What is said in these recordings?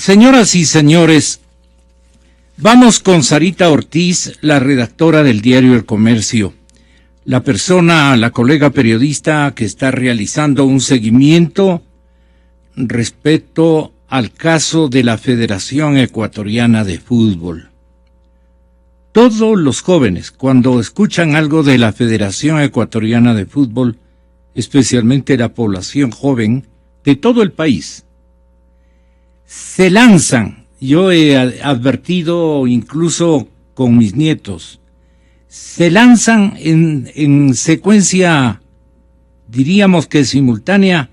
Señoras y señores, vamos con Sarita Ortiz, la redactora del diario El Comercio, la colega periodista que está realizando un seguimiento respecto al caso de la Federación Ecuatoriana de Fútbol. Todos los jóvenes, cuando escuchan algo de la Federación Ecuatoriana de Fútbol, especialmente la población joven de todo el país, se lanzan. Yo he advertido incluso con mis nietos, se lanzan en secuencia, diríamos que simultánea,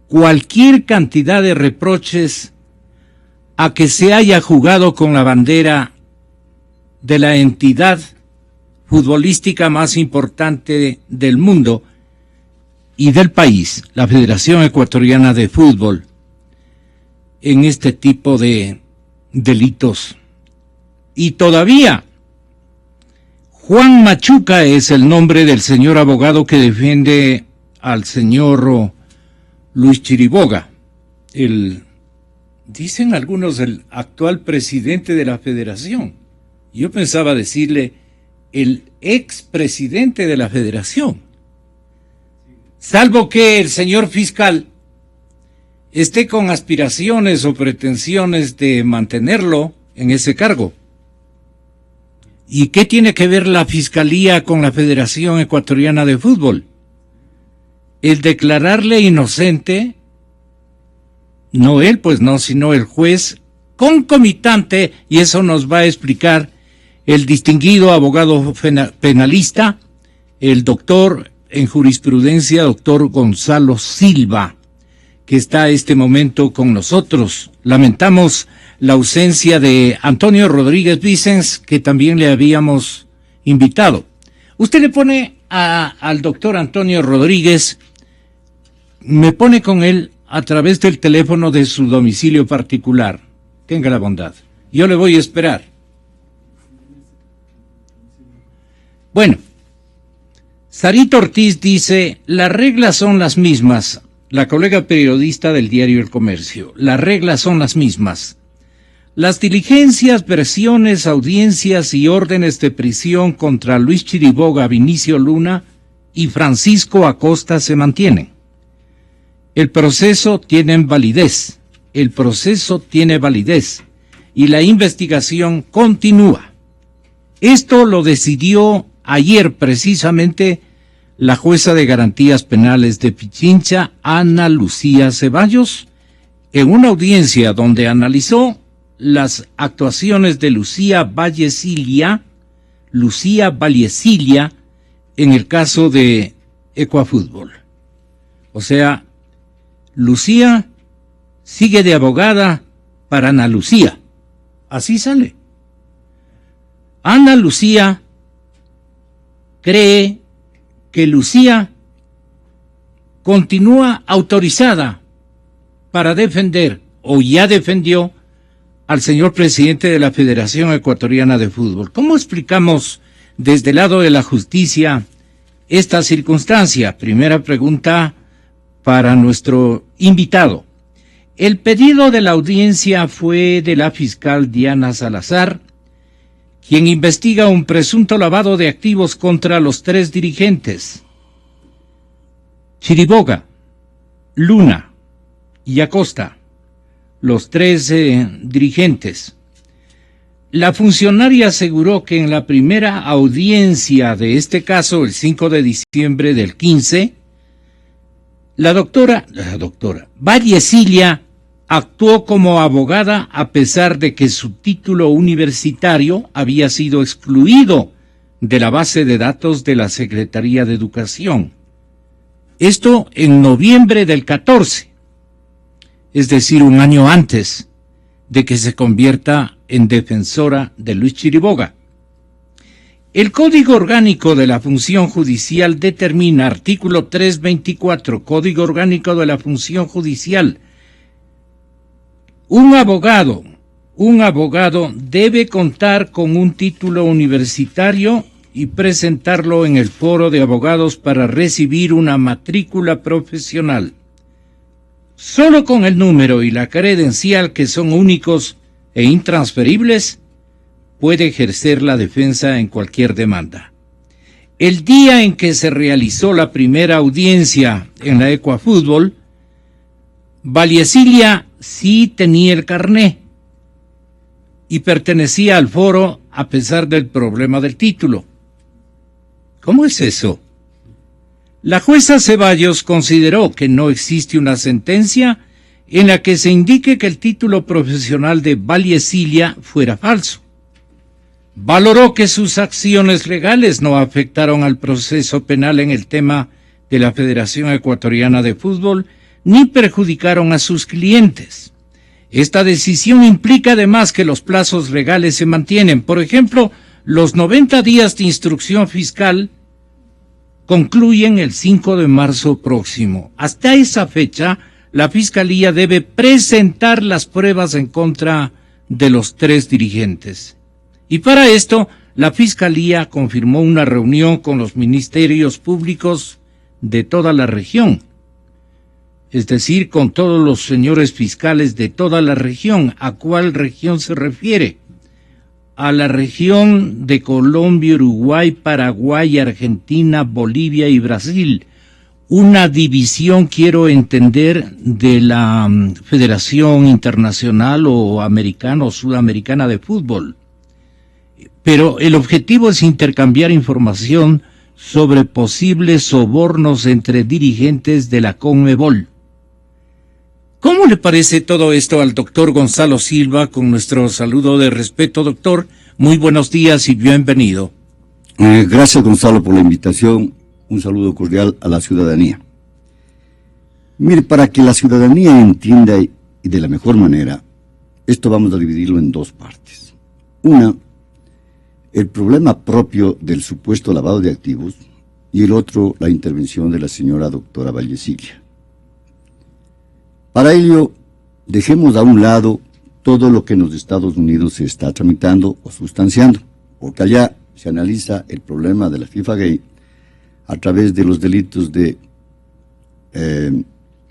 cualquier cantidad de reproches a que se haya jugado con la bandera de la entidad futbolística más importante del mundo y del país, la Federación Ecuatoriana de Fútbol, en este tipo de delitos. Y todavía, Juan Machuca es el nombre del señor abogado que defiende al señor Luis Chiriboga, dicen algunos, el actual presidente de la Federación. Yo pensaba decirle el expresidente de la Federación. Salvo que el señor fiscal esté con aspiraciones o pretensiones de mantenerlo en ese cargo. ¿Y qué tiene que ver la Fiscalía con la Federación Ecuatoriana de Fútbol? El declararle inocente, no él, pues no, sino el juez concomitante, y eso nos va a explicar el distinguido abogado penalista, el doctor en jurisprudencia, doctor Gonzalo Silva, que está a este momento con nosotros. Lamentamos la ausencia de Antonio Rodríguez Vicens, que también le habíamos invitado. Usted le pone al doctor Antonio Rodríguez, me pone con él a través del teléfono de su domicilio particular. Tenga la bondad. Yo le voy a esperar. Bueno, Sarita Ortiz dice, las reglas son las mismas. La colega periodista del diario El Comercio, las reglas son las mismas. Las diligencias, versiones, audiencias y órdenes de prisión contra Luis Chiriboga, Vinicio Luna y Francisco Acosta se mantienen. El proceso tiene validez y la investigación continúa. Esto lo decidió ayer precisamente la jueza de garantías penales de Pichincha, Ana Lucía Ceballos, en una audiencia donde analizó las actuaciones de Lucía Vallecilia en el caso de Ecuafútbol. O sea, Lucía sigue de abogada para Ana Lucía. Así sale. Ana Lucía cree que Lucía continúa autorizada para defender, o ya defendió, al señor presidente de la Federación Ecuatoriana de Fútbol. ¿Cómo explicamos desde el lado de la justicia esta circunstancia? Primera pregunta para nuestro invitado. El pedido de la audiencia fue de la fiscal Diana Salazar, quien investiga un presunto lavado de activos contra los tres dirigentes, Chiriboga, Luna y Acosta, los tres dirigentes. La funcionaria aseguró que en la primera audiencia de este caso, el 5 de diciembre del 15, la doctora Vallecilia actuó como abogada a pesar de que su título universitario había sido excluido de la base de datos de la Secretaría de Educación. Esto en noviembre del 14, es decir, un año antes de que se convierta en defensora de Luis Chiriboga. El Código Orgánico de la Función Judicial determina, artículo 324, Código Orgánico de la Función Judicial, un abogado debe contar con un título universitario y presentarlo en el foro de abogados para recibir una matrícula profesional. solo con el número y la credencial, que son únicos e intransferibles, puede ejercer la defensa en cualquier demanda. El día en que se realizó la primera audiencia en la Ecuafútbol, Vallecilla sí tenía el carné y pertenecía al foro a pesar del problema del título. ¿Cómo es eso? La jueza Ceballos consideró que no existe una sentencia en la que se indique que el título profesional de Vallecilla fuera falso. Valoró que sus acciones legales no afectaron al proceso penal en el tema de la Federación Ecuatoriana de Fútbol, ni perjudicaron a sus clientes. Esta decisión implica además que los plazos legales se mantienen. Por ejemplo, los 90 días de instrucción fiscal concluyen el 5 de marzo próximo. Hasta esa fecha, la Fiscalía debe presentar las pruebas en contra de los 3 dirigentes. Y para esto, la Fiscalía confirmó una reunión con los ministerios públicos de toda la región, es decir, con todos los señores fiscales de toda la región. ¿A cuál región se refiere? A la región de Colombia, Uruguay, Paraguay, Argentina, Bolivia y Brasil. Una división, quiero entender, de la Federación Internacional o Americana o Sudamericana de Fútbol. Pero el objetivo es intercambiar información sobre posibles sobornos entre dirigentes de la CONMEBOL. ¿Cómo le parece todo esto al doctor Gonzalo Silva? Con nuestro saludo de respeto, doctor. Muy buenos días y bienvenido. Gracias, Gonzalo, por la invitación. Un saludo cordial a la ciudadanía. Mire, para que la ciudadanía entienda y de la mejor manera, esto vamos a dividirlo en 2 partes. Una, el problema propio del supuesto lavado de activos, y el otro, la intervención de la señora doctora Vallecilla. Para ello, dejemos a un lado todo lo que en los Estados Unidos se está tramitando o sustanciando, porque allá se analiza el problema de la FIFA Gay a través de los delitos de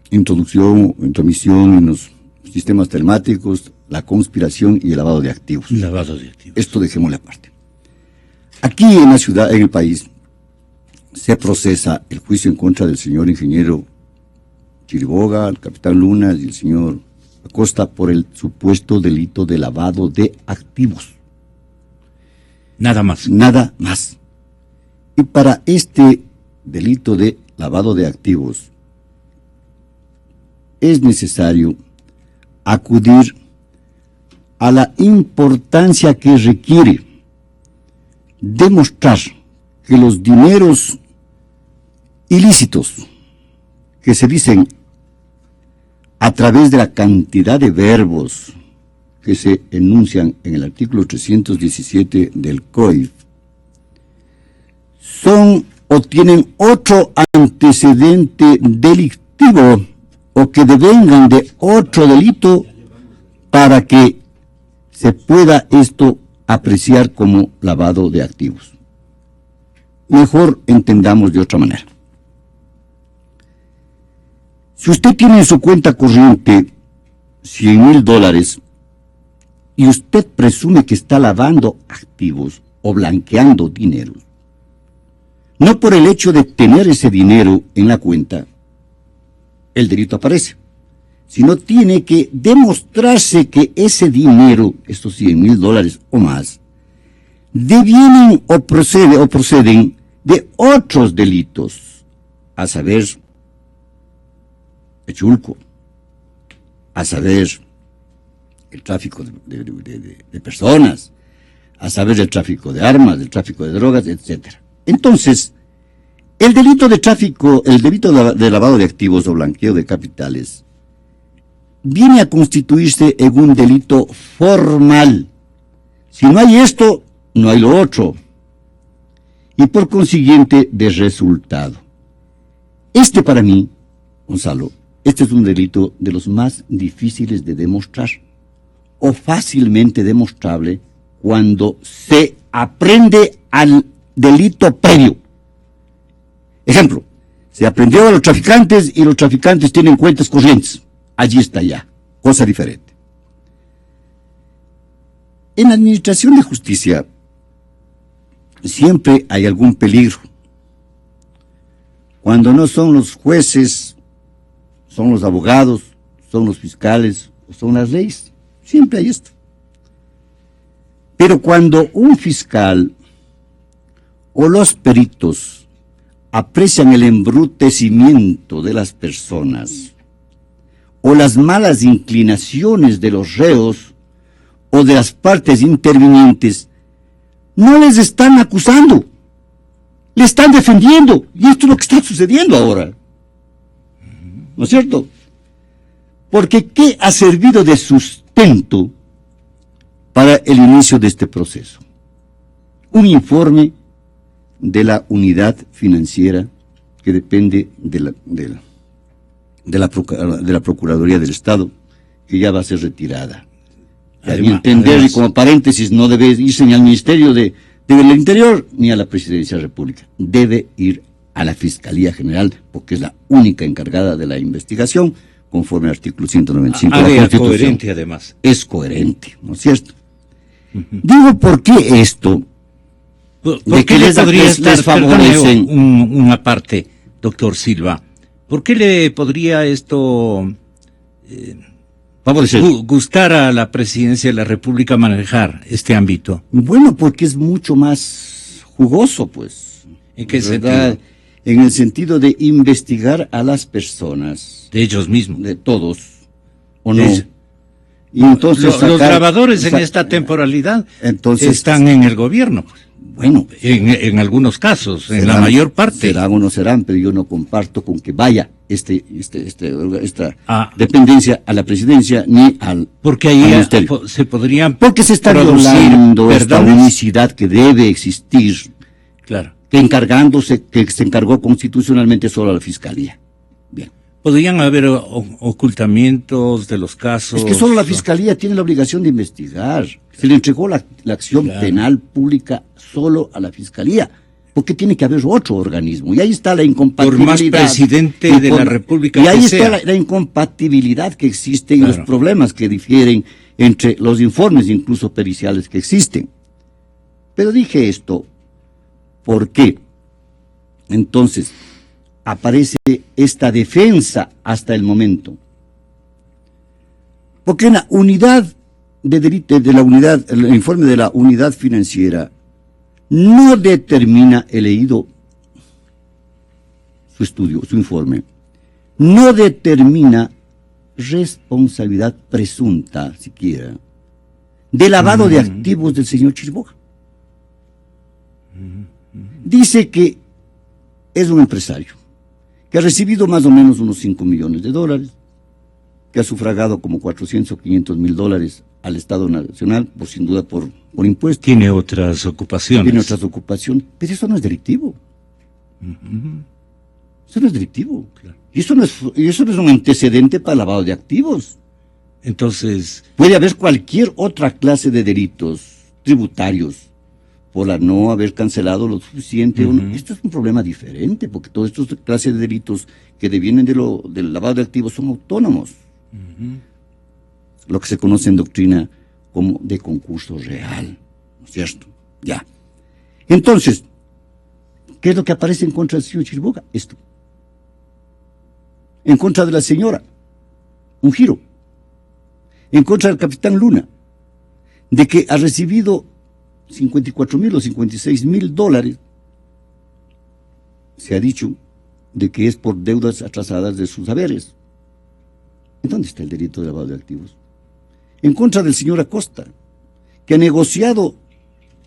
introducción o intromisión en los sistemas telemáticos, la conspiración y el lavado de activos. Lavado de activos. Esto dejémosle aparte. Aquí en la ciudad, en el país, se procesa el juicio en contra del señor ingeniero Chiriboga, el capitán Luna y el señor Acosta por el supuesto delito de lavado de activos. Nada más. Nada más. Y para este delito de lavado de activos es necesario acudir a la importancia que requiere demostrar que los dineros ilícitos que se dicen a través de la cantidad de verbos que se enuncian en el artículo 317 del COIF son o tienen otro antecedente delictivo o que devengan de otro delito para que se pueda esto apreciar como lavado de activos. Mejor entendamos de otra manera. Si usted tiene en su cuenta corriente $100,000 y usted presume que está lavando activos o blanqueando dinero, no por el hecho de tener ese dinero en la cuenta, el delito aparece, sino tiene que demostrarse que ese dinero, estos $100,000 o más, devienen o proceden de otros delitos, a saber, pechulco, a saber, el tráfico de personas, a saber, el tráfico de armas, el tráfico de drogas, etc. Entonces, el delito de tráfico, el delito de lavado de activos o blanqueo de capitales, viene a constituirse en un delito formal. Si no hay esto, no hay lo otro. Y por consiguiente, de resultado. Este para mí, Gonzalo, este es un delito de los más difíciles de demostrar, o fácilmente demostrable cuando se aprende al delito previo. Ejemplo, se aprendió a los traficantes y los traficantes tienen cuentas corrientes. allí está ya, cosa diferente. En la administración de justicia siempre hay algún peligro. Cuando no son los jueces, son los abogados, son los fiscales, o son las leyes. Siempre hay esto. Pero cuando un fiscal o los peritos aprecian el embrutecimiento de las personas o las malas inclinaciones de los reos o de las partes intervinientes, no les están acusando, le están defendiendo, y esto es lo que está sucediendo ahora. ¿No es cierto? Porque ¿qué ha servido de sustento para el inicio de este proceso? Un informe de la unidad financiera que depende de la Procuraduría del Estado, que ya va a ser retirada. A mi entender, y como paréntesis, no debe irse ni al Ministerio del Interior ni a la Presidencia de la República. Debe ir a la Fiscalía General, porque es la única encargada de la investigación, conforme al artículo 195 de la Constitución. Es coherente, además. Es coherente, ¿no es cierto? Digo, ¿por qué esto? ¿Por qué le podría estar, favorecen una parte, doctor Silva? ¿Por qué le podría esto favorecer, gustar a la Presidencia de la República manejar este ámbito? Bueno, porque es mucho más jugoso, pues. ¿En qué sentido? En el sentido de investigar a las personas. De ellos mismos. De todos, ¿o no? Y entonces los grabadores en esta temporalidad están en el gobierno. Bueno, en algunos casos, en la mayor parte. Serán o no serán, pero yo no comparto con que vaya esta dependencia a la presidencia ni al porque ahí al ministerio. Se podrían porque se está violando esta unicidad que debe existir. Claro. Que se encargó constitucionalmente solo a la Fiscalía. Bien. ¿Podrían haber ocultamientos de los casos? Es que solo la Fiscalía tiene la obligación de investigar. Se le entregó la acción penal pública solo a la Fiscalía, porque tiene que haber otro organismo. Y ahí está la incompatibilidad. Por más presidente de la República y ahí que está sea. la incompatibilidad que existe y los problemas que difieren entre los informes, incluso periciales, que existen. Pero dije esto, ¿por qué? Entonces, aparece esta defensa hasta el momento. Porque en la unidad de delito, el informe de la unidad financiera no determina, he leído su estudio, su informe, no determina responsabilidad presunta, siquiera, de lavado de activos del señor Chiriboga. Dice que es un empresario que ha recibido más o menos unos $5 millones, que ha sufragado como 400 o 500 mil dólares al Estado Nacional, sin duda por impuestos. Tiene otras ocupaciones. Pero eso no es delictivo. Eso no es delictivo. Claro. Y eso no es un antecedente para lavado de activos. Entonces, puede haber cualquier otra clase de delitos tributarios por la no haber cancelado lo suficiente. Esto es un problema diferente, porque todas estas clases de delitos que devienen del lavado de activos son autónomos. Lo que se conoce en doctrina como de concurso real, ¿no es cierto? Ya. Entonces, ¿qué es lo que aparece en contra del señor Chiriboga? Esto. En contra de la señora, un giro. En contra del capitán Luna, de que ha recibido 54,000 o 56,000 dólares, se ha dicho de que es por deudas atrasadas de sus haberes. ¿En dónde está el delito de lavado de activos? En contra del señor Acosta, que ha negociado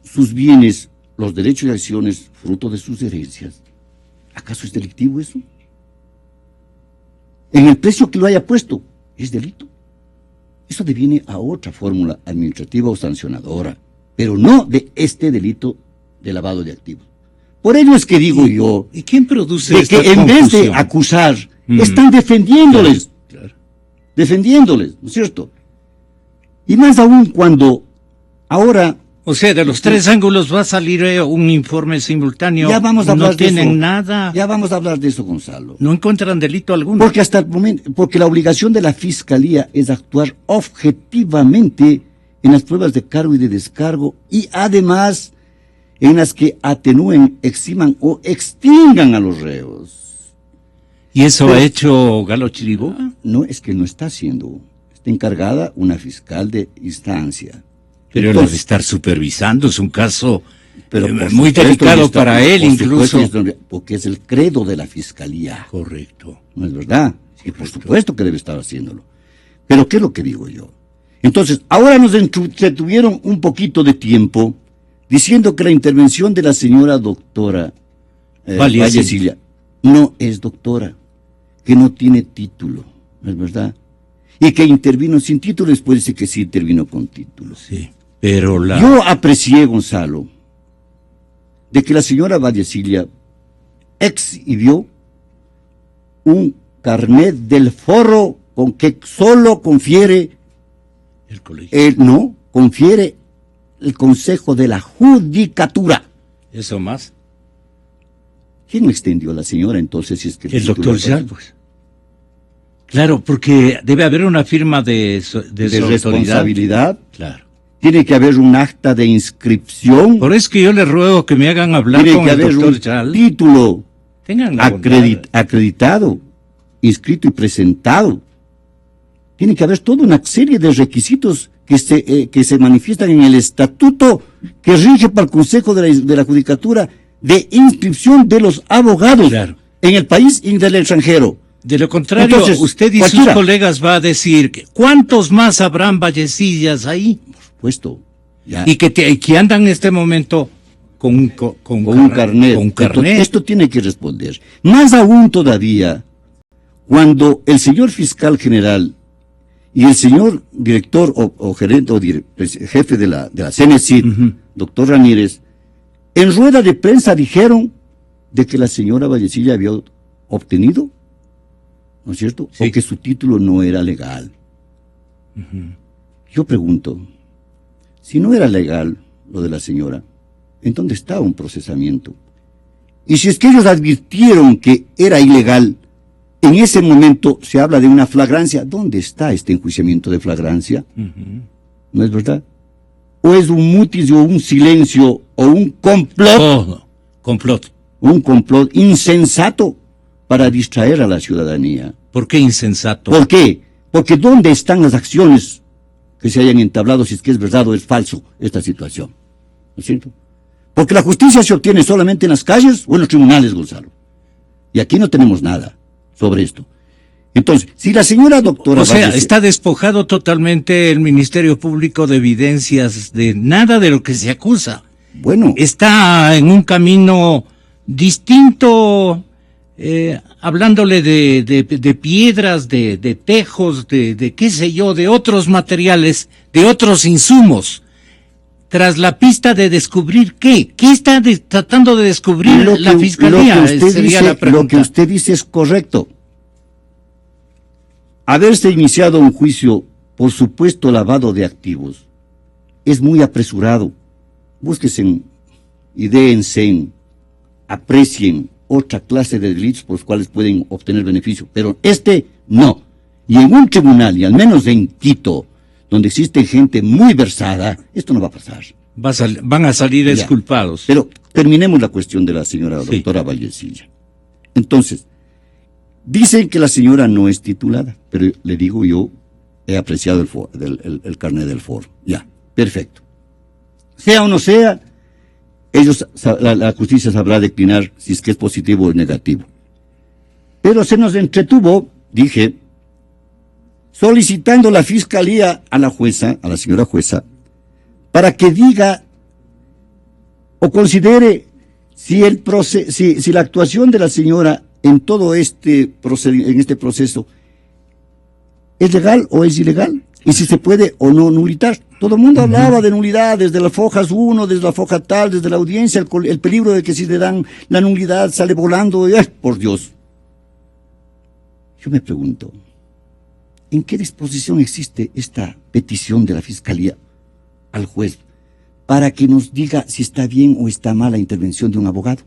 sus bienes, los derechos y acciones, fruto de sus herencias. ¿Acaso es delictivo eso? En el precio que lo haya puesto, ¿es delito? Eso deviene a otra fórmula administrativa o sancionadora, pero no de este delito de lavado de activos. Por ello es que digo yo, ¿y quién produce de esta que en vez de confusión? acusar, están defendiéndoles, Claro. defendiéndoles, ¿no es cierto? Y más aún cuando ahora O sea, de los tres ángulos va a salir un informe simultáneo. Ya vamos a hablar no de tienen eso. nada. Ya vamos a hablar de eso, Gonzalo. No encuentran delito alguno. Porque hasta el momento, porque la obligación de la Fiscalía es actuar objetivamente en las pruebas de cargo y de descargo y además en las que atenúen, eximan o extingan a los reos. ¿Y eso ha hecho Galo Chiriboga? No, es que no está haciendo. Está encargada una fiscal de instancia. Pero él debe estar supervisando, es un caso muy supuesto, delicado para él incluso. Porque es el credo de la Fiscalía. Correcto. ¿No es verdad? Y por supuesto que debe estar haciéndolo. Pero ¿qué es lo que digo yo? Entonces, ahora nos entretuvieron un poquito de tiempo diciendo que la intervención de la señora doctora Vallecilla no es doctora, que no tiene título, ¿no es verdad? Y que intervino sin título, después dice que sí intervino con título. Sí, pero Yo aprecié, Gonzalo, de que la señora Vallecilla exhibió un carnet del foro con que solo confiere el colegio. Confiere el Consejo de la Judicatura. ¿Eso más? ¿Quién extendió a la señora entonces? Si es que el doctor Salvos. Claro, porque debe haber una firma de responsabilidad. Claro. Tiene que haber un acta de inscripción. Por eso que yo les ruego que me hagan hablar tiene con que el haber doctor un Chal. título Tengan acreditado, inscrito y presentado. Tiene que haber toda una serie de requisitos que se manifiestan en el estatuto que rige para el Consejo de la Judicatura de inscripción de los abogados en el país y del extranjero. De lo contrario, entonces, usted y sus colegas va a decir, ¿cuántos más habrán Vallecillas ahí? Por supuesto. Ya. Y que andan en este momento con un carnet. Entonces, esto tiene que responder. Más aún todavía, cuando el señor fiscal general y el señor director o gerente o jefe de la CNCID, doctor Ramírez, en rueda de prensa dijeron de que la señora Vallecilla había obtenido, ¿no es cierto? Sí. O que su título no era legal. Yo pregunto, si no era legal lo de la señora, ¿en dónde está un procesamiento? Y si es que ellos advirtieron que era ilegal, en ese momento se habla de una flagrancia. ¿Dónde está este enjuiciamiento de flagrancia? ¿No es verdad? ¿O es un mutis o un silencio o un complot? Complot. Un complot insensato para distraer a la ciudadanía. ¿Por qué insensato? ¿Por qué? Porque ¿dónde están las acciones que se hayan entablado si es que es verdad o es falso esta situación? ¿No es cierto? Porque la justicia se obtiene solamente en las calles o en los tribunales, Gonzalo. Y aquí no tenemos nada sobre esto. Entonces, si la señora doctora... O sea, está despojado totalmente el Ministerio Público de evidencias, de nada de lo que se acusa. Bueno. Está en un camino distinto, hablándole de piedras, de tejos, de qué sé yo, de otros materiales, de otros insumos. Tras la pista de descubrir qué está tratando de descubrir la Fiscalía, sería la pregunta. Lo que usted dice es correcto. Haberse iniciado un juicio por supuesto lavado de activos es muy apresurado. Búsquense, idéense, aprecien otra clase de delitos por los cuales pueden obtener beneficio, pero este no. Y en un tribunal, y al menos en Quito, donde existe gente muy versada, esto no va a pasar. Van a salir exculpados. Pero terminemos la cuestión de la señora doctora Vallecilla. Entonces, dicen que la señora no es titulada, pero le digo yo, he apreciado el carnet del foro. Ya, perfecto. Sea o no sea, la justicia sabrá declinar si es que es positivo o negativo. Pero se nos entretuvo, dije, solicitando la fiscalía a la jueza, a la señora jueza, para que diga o considere si la actuación de la señora en todo este proceso es legal o es ilegal, y si se puede o no nulitar. Todo el mundo hablaba de nulidad, desde las fojas 1, desde la foja tal, desde la audiencia, el peligro de que si le dan la nulidad sale volando, por Dios. Yo me pregunto, ¿en qué disposición existe esta petición de la Fiscalía al juez para que nos diga si está bien o está mal la intervención de un abogado.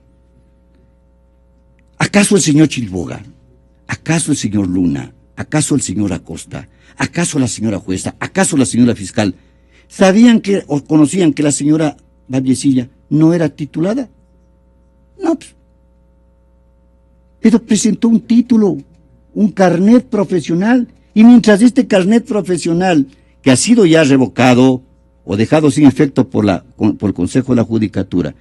¿Acaso el señor Chiriboga? ¿Acaso el señor Luna? ¿Acaso el señor Acosta? ¿Acaso la señora jueza? ¿Acaso la señora fiscal? ¿Sabían que o conocían que la señora Vallecilla no era titulada? No, pues. Pero presentó un título, un carnet profesional, y mientras este carnet profesional, que ha sido ya revocado o dejado sin efecto por el Consejo de la Judicatura,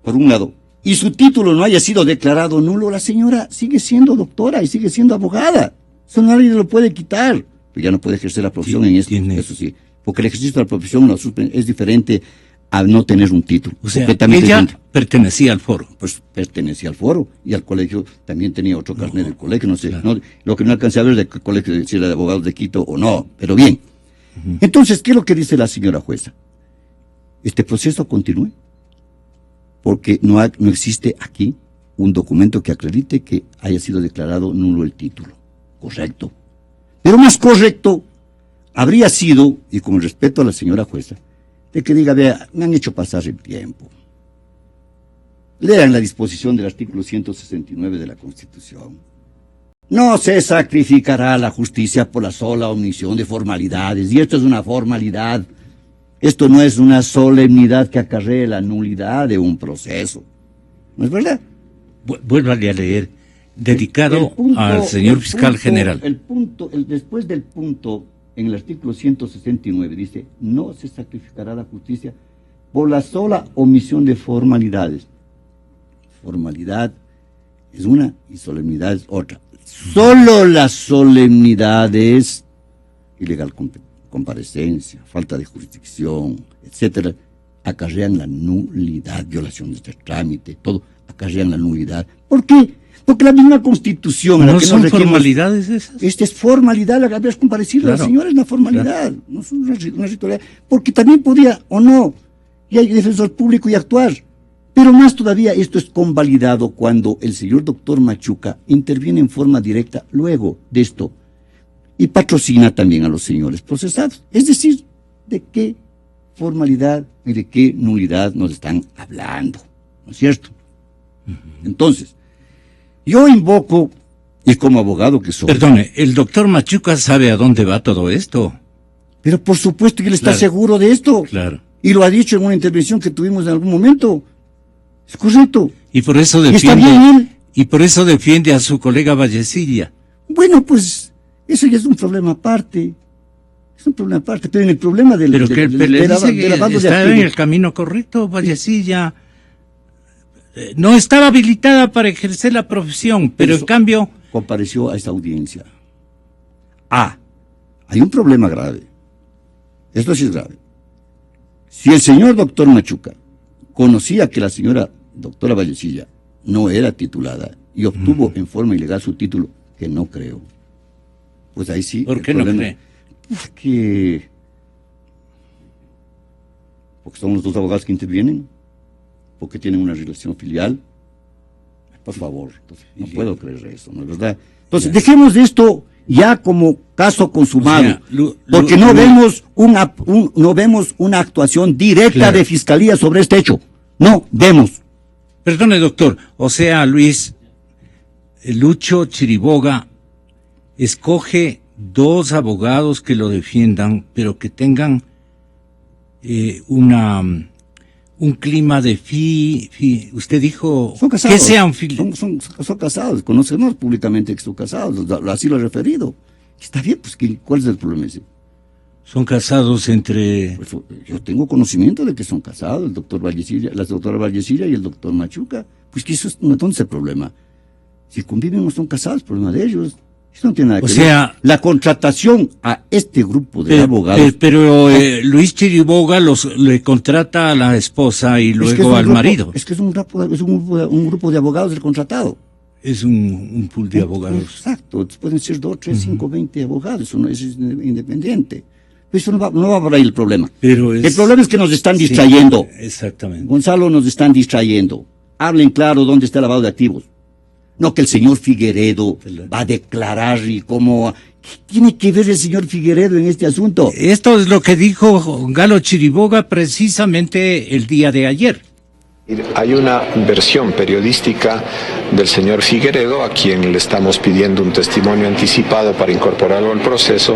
por un lado, y su título no haya sido declarado nulo, la señora sigue siendo doctora y sigue siendo abogada. Eso nadie lo puede quitar. Pero ya no puede ejercer la profesión en esto, eso sí. Porque el ejercicio de la profesión es diferente a no tener un título. O sea, ella pertenecía al foro. Pues pertenecía al foro y al colegio también tenía otro carnet del colegio, no sé. Claro. No, lo que no alcancé a ver de qué colegio, si era de abogados de Quito o no, pero bien. Entonces, ¿qué es lo que dice la señora jueza? Este proceso continúe, porque no existe aquí un documento que acredite que haya sido declarado nulo el título. Correcto. Pero más correcto habría sido, y con respeto a la señora jueza, de que diga, vea, me han hecho pasar el tiempo. Lean la disposición del artículo 169 de la Constitución. No se sacrificará la justicia por la sola omisión de formalidades, y esto es una formalidad. Esto no es una solemnidad que acarree la nulidad de un proceso. ¿No es verdad? Vuélvale a leer. Dedicado al señor fiscal general. Después del punto, en el artículo 169, dice, no se sacrificará la justicia por la sola omisión de formalidades. Formalidad es una y solemnidad es otra. Solo la solemnidad es ilegal comparecencia, falta de jurisdicción, etcétera, acarrean la nulidad, violación de este trámite, todo acarrean la nulidad. ¿Por qué? Porque la misma Constitución... ¿No son formalidades esas? Esta es formalidad, la que habías comparecido, claro. La señora es una formalidad, claro. No es una ritualidad, porque también podía, o no, y hay defensor público y actuar. Pero más todavía, esto es convalidado cuando el señor doctor Machuca interviene en forma directa luego de esto y patrocina también a los señores procesados. Es decir, ¿de qué formalidad y de qué nulidad nos están hablando? ¿No es cierto? Entonces, yo invoco, y como abogado que soy... Perdone, ¿el doctor Machuca sabe a dónde va todo esto? Pero por supuesto que él está seguro de esto. Claro. Y lo ha dicho en una intervención que tuvimos en algún momento. Es correcto. Y por eso defiende a su colega Vallecilla. Bueno, pues, eso ya es un problema aparte. Es un problema aparte. Pero en el problema del... Pero que le dice que está en el camino correcto, Vallecilla. No estaba habilitada para ejercer la profesión, pero en cambio... Compareció a esta audiencia. Hay un problema grave. Esto sí es grave. Si el señor doctor Machuca conocía que la señora doctora Vallecilla no era titulada y obtuvo en forma ilegal su título, que no creo, pues ahí sí... ¿Por qué no cree? Porque son los dos abogados que intervienen, porque tienen una relación filial. Por favor, entonces, no puedo creer eso, ¿no es verdad? Entonces, dejemos esto ya como caso consumado, o sea, porque no vemos una actuación directa de fiscalía sobre este hecho. No vemos. Perdone, doctor, o sea, Lucho Chiriboga escoge dos abogados que lo defiendan, pero que tengan un clima de usted dijo son casados, que sean son casados, conocemos públicamente que son casados, así lo he referido. Está bien, pues ¿cuál es el problema ese? Son casados entre... Pues, yo tengo conocimiento de que son casados, el doctor Vallecilla, la doctora Vallecilla y el doctor Machuca. Pues que eso es, ¿dónde es el problema? Si conviven o son casados, problema de ellos. Eso no tiene nada que ver. La contratación a este grupo de abogados... Pero Luis Chiriboga le contrata a la esposa y luego al marido. Es que es un grupo de abogados del contratado. Es un pool de abogados. Exacto, pueden ser 2, 3, 5, 20 abogados, eso es independiente. Eso no va por ahí el problema. El problema es que nos están distrayendo. Exactamente. Gonzalo, nos están distrayendo. Hablen claro dónde está el lavado de activos. No que el señor Figueredo va a declarar y cómo ¿Qué tiene que ver el señor Figueredo en este asunto? Esto es lo que dijo Galo Chiriboga precisamente el día de ayer. Hay una versión periodística del señor Figueredo, a quien le estamos pidiendo un testimonio anticipado para incorporarlo al proceso,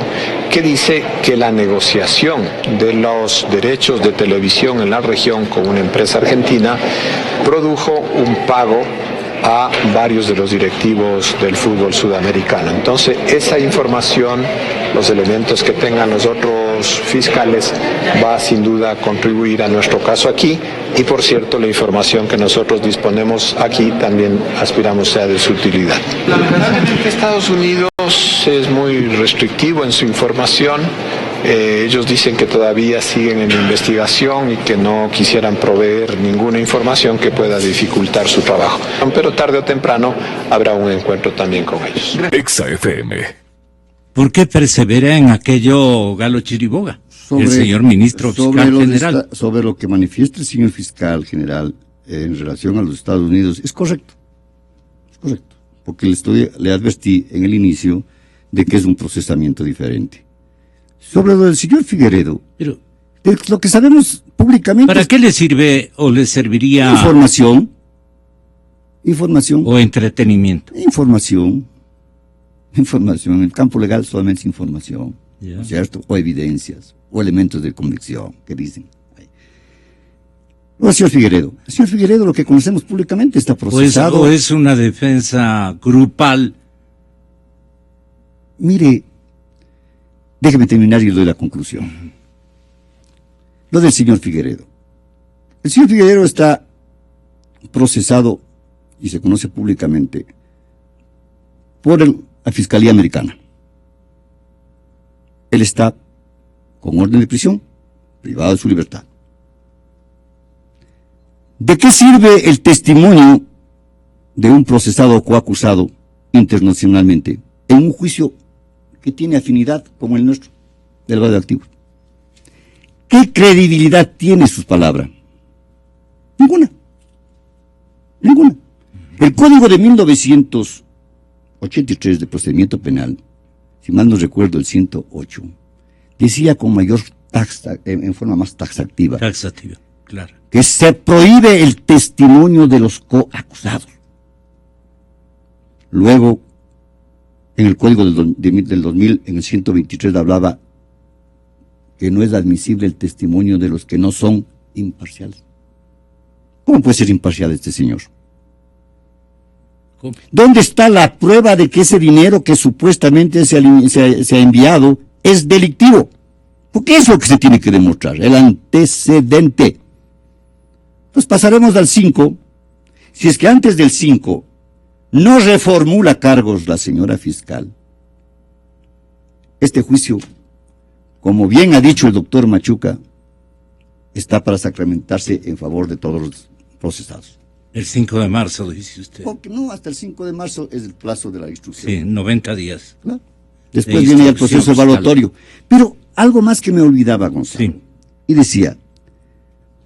que dice que la negociación de los derechos de televisión en la región con una empresa argentina produjo un pago a varios de los directivos del fútbol sudamericano. Entonces, esa información, los elementos que tengan los otros fiscales, va sin duda a contribuir a nuestro caso aquí. Y por cierto, la información que nosotros disponemos aquí también aspiramos sea de su utilidad. Lamentablemente Estados Unidos es muy restrictivo en su información. Ellos dicen que todavía siguen en investigación y que no quisieran proveer ninguna información que pueda dificultar su trabajo. Pero tarde o temprano habrá un encuentro también con ellos. Exa FM. ¿Por qué persevera en aquello Galo Chiriboga, el señor ministro fiscal general? Sobre lo que manifiesta el señor fiscal general en relación a los Estados Unidos, es correcto. Es correcto. Porque le advertí en el inicio de que es un procesamiento diferente. Sobre lo del señor Figueredo, Pero, lo que sabemos públicamente... ¿para qué le sirve o le serviría Información. o entretenimiento? Información. En el campo legal solamente es información, Ya. ¿cierto? O evidencias, o elementos de convicción, que dicen. No, el señor Figueredo. El señor Figueredo, lo que conocemos públicamente, está procesado. ¿O es una defensa grupal? Mire, déjeme terminar y le doy la conclusión. Lo del señor Figueredo. El señor Figueredo está procesado, y se conoce públicamente, por la Fiscalía Americana. Él está con orden de prisión, privado de su libertad. ¿De qué sirve el testimonio de un procesado o coacusado internacionalmente en un juicio que tiene afinidad como el nuestro, del lavado de activos? ¿Qué credibilidad tiene sus palabras? Ninguna. Ninguna. El Código de 1983 de Procedimiento Penal, si mal no recuerdo el 108, decía con mayor en forma más taxativa, Claro. que se prohíbe el testimonio de los coacusados. Luego, en el Código del 2000, en el 123, hablaba que no es admisible el testimonio de los que no son imparciales. ¿Cómo puede ser imparcial este señor? ¿Cómo? ¿Dónde está la prueba de que ese dinero que supuestamente se ha enviado es delictivo? Porque es lo que se tiene que demostrar, el antecedente. Pues pasaremos al 5. Si es que antes del 5 no reformula cargos la señora fiscal, este juicio, como bien ha dicho el doctor Machuca, está para sacramentarse en favor de todos los procesados. El 5 de marzo, dice usted. Porque no, hasta el 5 de marzo es el plazo de la instrucción. Sí, 90 días. Claro. Después viene ya el proceso evaluatorio. Pero algo más que me olvidaba, Gonzalo. Sí. Y decía,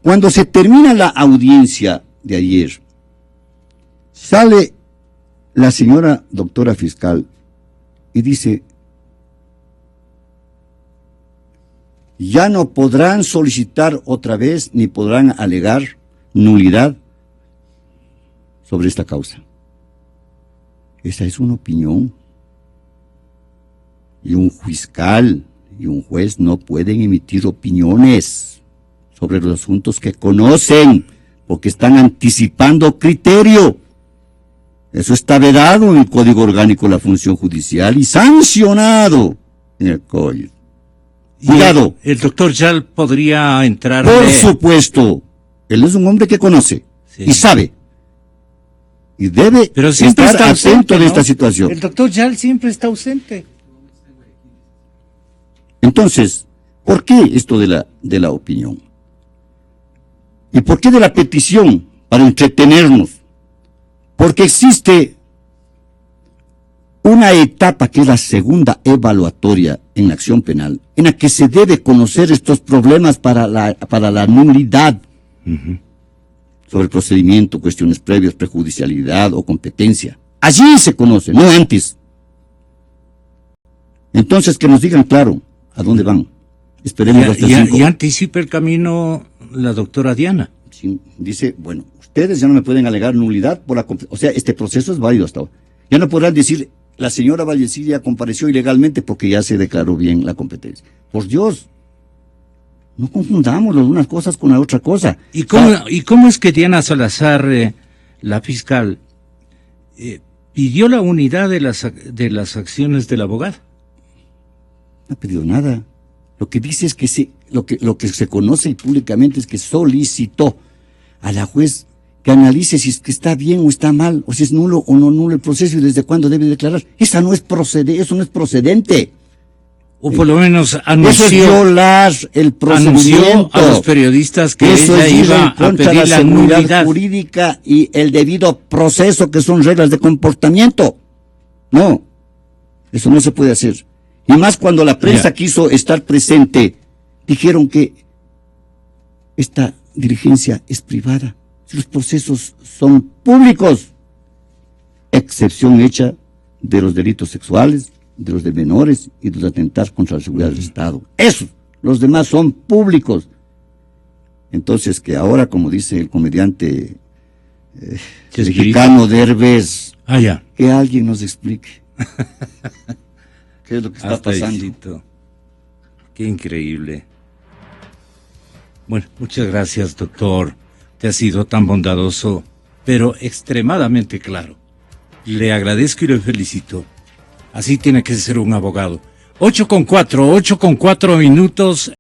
cuando se termina la audiencia de ayer, sale la señora doctora fiscal y dice, ya no podrán solicitar otra vez ni podrán alegar nulidad sobre esta causa. Esa es una opinión. Y un fiscal y un juez no pueden emitir opiniones sobre los asuntos que conocen, porque están anticipando criterio. Eso está vedado en el Código Orgánico de la Función Judicial y sancionado en el Código. Cuidado. El doctor Yal podría entrar. Por supuesto. Él es un hombre que conoce y sabe. Y debe pero siempre estar está atento ausente, de ¿no? esta situación. El doctor Yal siempre está ausente. Entonces, ¿por qué esto de la opinión? ¿Y por qué de la petición? Para entretenernos. Porque existe una etapa que es la segunda evaluatoria en la acción penal, en la que se debe conocer estos problemas para la nulidad sobre el procedimiento, cuestiones previas, prejudicialidad o competencia. Allí se conoce, no antes. Entonces, que nos digan claro a dónde van. Esperemos hasta el 5. Y anticipa el camino la doctora Diana. Sí, dice, bueno, ustedes ya no me pueden alegar nulidad por o sea, este proceso es válido hasta ahora. Ya no podrán decir, la señora Vallecilla compareció ilegalmente porque ya se declaró bien la competencia. Por Dios, no confundamos las unas cosas con la otra cosa. ¿Y cómo es que Diana Salazar, la fiscal, pidió la unidad de las acciones del abogado? No ha pedido nada. Lo que dice es que lo que se conoce públicamente es que solicitó a la juez que analice si es que está bien o está mal, o si es nulo o no nulo el proceso y desde cuándo debe declarar. Eso no es procedente. O por lo menos Eso es anunció violar el procedimiento. a los periodistas que eso ella es ir iba en a contra de pedir la la seguridad nulidad. jurídica y el debido proceso, que son reglas de comportamiento. No, eso no se puede hacer. Y más cuando la prensa quiso estar presente, dijeron que esta diligencia es privada. Los procesos son públicos, excepción hecha de los delitos sexuales, de los de menores y de los atentados contra la seguridad del Estado. Esos, los demás son públicos. Entonces, que ahora, como dice el comediante mexicano Derbez, que alguien nos explique qué es lo que está pasando. Qué increíble. Bueno, muchas gracias, doctor. Te has sido tan bondadoso, pero extremadamente claro. Le agradezco y le felicito. Así tiene que ser un abogado. 8:04 minutos.